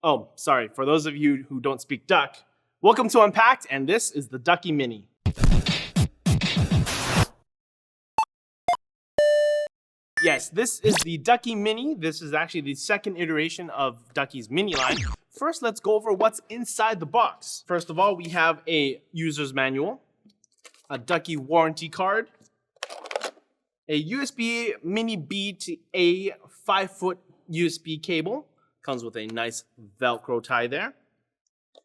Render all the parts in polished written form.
Oh, sorry, for those of you who don't speak duck, welcome to Unpacked, and this is the Ducky Mini. Yes, this is the Ducky Mini. This is actually the second iteration of Ducky's Mini line. First, let's go over what's inside the box. First of all, we have a user's manual, a Ducky warranty card, a USB Mini B to A 5-foot USB cable. Comes with a nice Velcro tie there.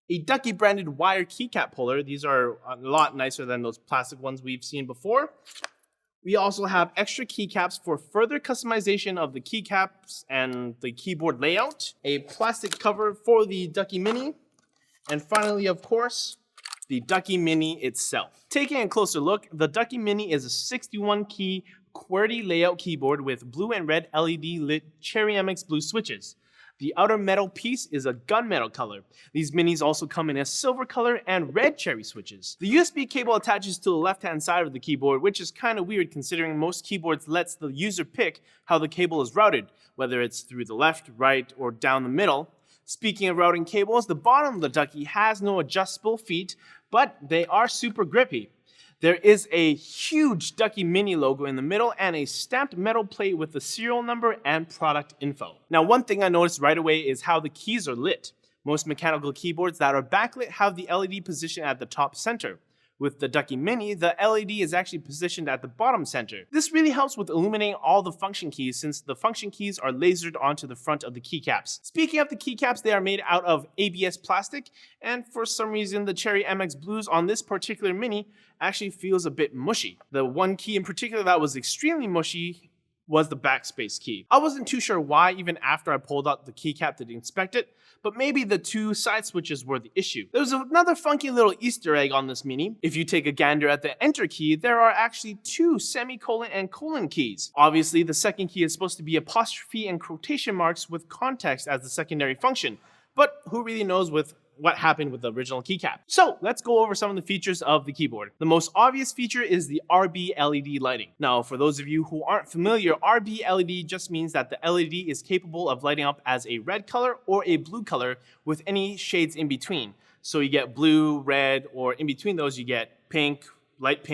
A Ducky branded wire keycap puller. These are a lot nicer than those plastic ones we've seen before. We also have extra keycaps for further customization of the keycaps and the keyboard layout. A plastic cover for the Ducky Mini. And finally, of course, the Ducky Mini itself. Taking a closer look, the Ducky Mini is a 61-key QWERTY layout keyboard with blue and red LED lit Cherry MX blue switches. The outer metal piece is a gunmetal color. These minis also come in a silver color and red cherry switches. The USB cable attaches to the left-hand side of the keyboard, which is kind of weird considering most keyboards lets the user pick how the cable is routed, whether it's through the left, right, or down the middle. Speaking of routing cables, the bottom of the Ducky has no adjustable feet, but they are super grippy. There is a huge Ducky Mini logo in the middle and a stamped metal plate with the serial number and product info. Now, one thing I noticed right away is how the keys are lit. Most mechanical keyboards that are backlit have the LED position at the top center. With the Ducky Mini, the LED is actually positioned at the bottom center. This really helps with illuminating all the function keys since the function keys are lasered onto the front of the keycaps. Speaking of the keycaps, they are made out of ABS plastic, and for some reason the Cherry MX Blues on this particular Mini actually feels a bit mushy. The one key in particular that was extremely mushy was the backspace key. I wasn't too sure why even after I pulled out the keycap to inspect it, but maybe the two side switches were the issue. There's another funky little Easter egg on this Mini. If you take a gander at the enter key, there are actually two semicolon and colon keys. Obviously, the second key is supposed to be apostrophe and quotation marks with context as the secondary function, but who really knows with what happened with the original keycap. So let's go over some of the features of the keyboard. The most obvious feature is the RB LED lighting. Now, for those of you who aren't familiar, RB LED just means that the LED is capable of lighting up as a red color or a blue color with any shades in between. So you get blue, red, or in between those you get pink, light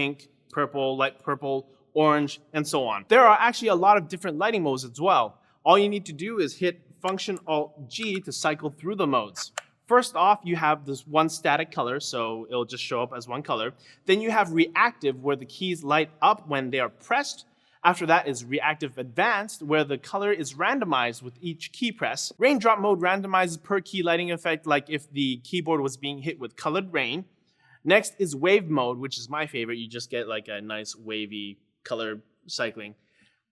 purple, orange, and so on. There are actually a lot of different lighting modes as well. All you need to do is hit Function Alt G to cycle through the modes. First off, you have this one static color, so it'll just show up as one color. Then you have reactive, where the keys light up when they are pressed. After that is reactive advanced, where the color is randomized with each key press. Raindrop mode randomizes per key lighting effect, like if the keyboard was being hit with colored rain. Next is wave mode, which is my favorite. You just get like a nice wavy color cycling.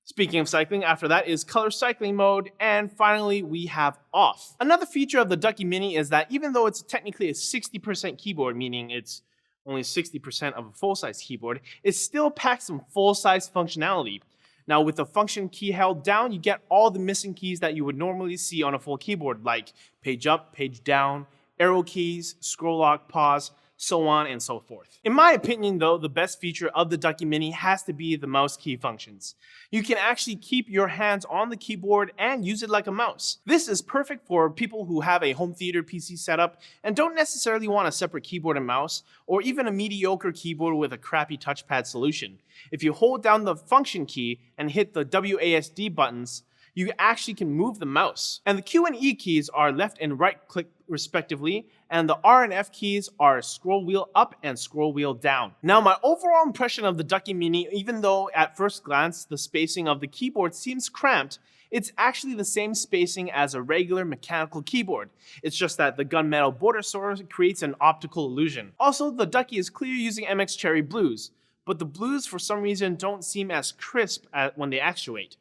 Speaking of cycling, after that is color cycling mode, and finally we have off. Another feature of the Ducky Mini is that even though it's technically a 60% keyboard, meaning it's only 60% of a full-size keyboard, it still packs some full-size functionality. Now with the function key held down, you get all the missing keys that you would normally see on a full keyboard, like page up, page down, arrow keys, scroll lock, pause, so on and so forth. In my opinion though, the best feature of the Ducky Mini has to be the mouse key functions. You can actually keep your hands on the keyboard and use it like a mouse. This is perfect for people who have a home theater PC setup and don't necessarily want a separate keyboard and mouse, or even a mediocre keyboard with a crappy touchpad solution. If you hold down the function key and hit the WASD buttons, you actually can move the mouse. And the Q and E keys are left and right click respectively, and the R and F keys are scroll wheel up and scroll wheel down. Now my overall impression of the Ducky Mini, even though at first glance the spacing of the keyboard seems cramped, it's actually the same spacing as a regular mechanical keyboard. It's just that the gunmetal border source creates an optical illusion. Also, the Ducky is clear using MX Cherry Blues, but the blues for some reason don't seem as crisp when they actuate.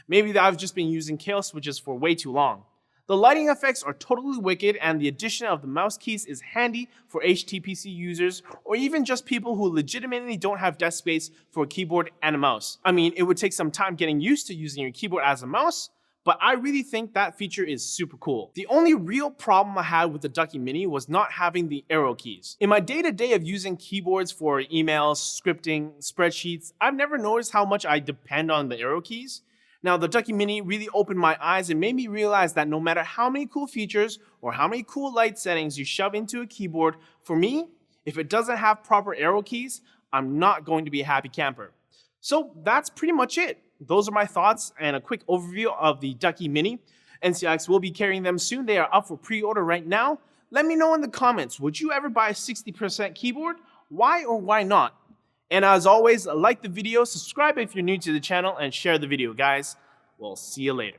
Maybe I've just been using kill switches for way too long. The lighting effects are totally wicked, and the addition of the mouse keys is handy for HTPC users or even just people who legitimately don't have desk space for a keyboard and a mouse. I mean, it would take some time getting used to using your keyboard as a mouse, but I really think that feature is super cool. The only real problem I had with the Ducky Mini was not having the arrow keys. In my day-to-day of using keyboards for emails, scripting, spreadsheets, I've never noticed how much I depend on the arrow keys. Now, the Ducky Mini really opened my eyes and made me realize that no matter how many cool features or how many cool light settings you shove into a keyboard, for me, if it doesn't have proper arrow keys, I'm not going to be a happy camper. So that's pretty much it. Those are my thoughts and a quick overview of the Ducky Mini. NCX will be carrying them soon. They are up for pre-order right now. Let me know in the comments, would you ever buy a 60% keyboard? Why or why not? And as always, like the video, subscribe if you're new to the channel, and share the video, guys. We'll see you later.